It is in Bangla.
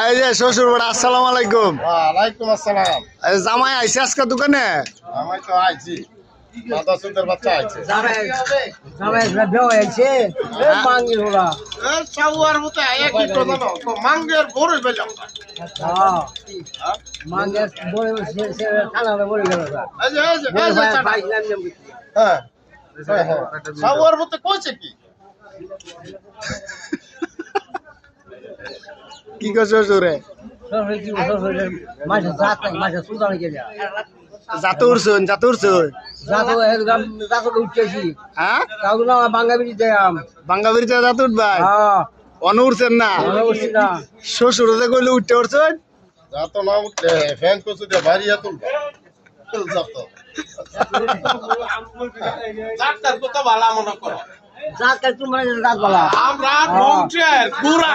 এই যে শ্বশুর বাড়ি, আসসালামু আলাইকুম। ওয়ালাইকুম আসসালাম। এই জামাই আইছে আজকে দোকানে? আমি তো আইছি, দাদা সুন্দর বাচ্চা আইছে। চাউয়ার মতো একই তো জানো তো, মাঙ্গের ভরে বেলাম। হ্যাঁ, চাউয়ার মতো কইছে কি? কি করছো শ্বশুরে? জাতু উঠছুন, জাতু উঠছুন। হ্যাঁ, বাঙ্গাবিরিতে জাতু উঠবাই? অন উঠছেন না? শ্বশুরে কইলে উঠতে উঠছেন? যাতো না উঠলে ফ্যান কচু দিয়ে বাড়িয়ে তুলবা। যাতো ডাক্তার কত ভালো মনে করো। আমরা ধ্বংসের গুড়া।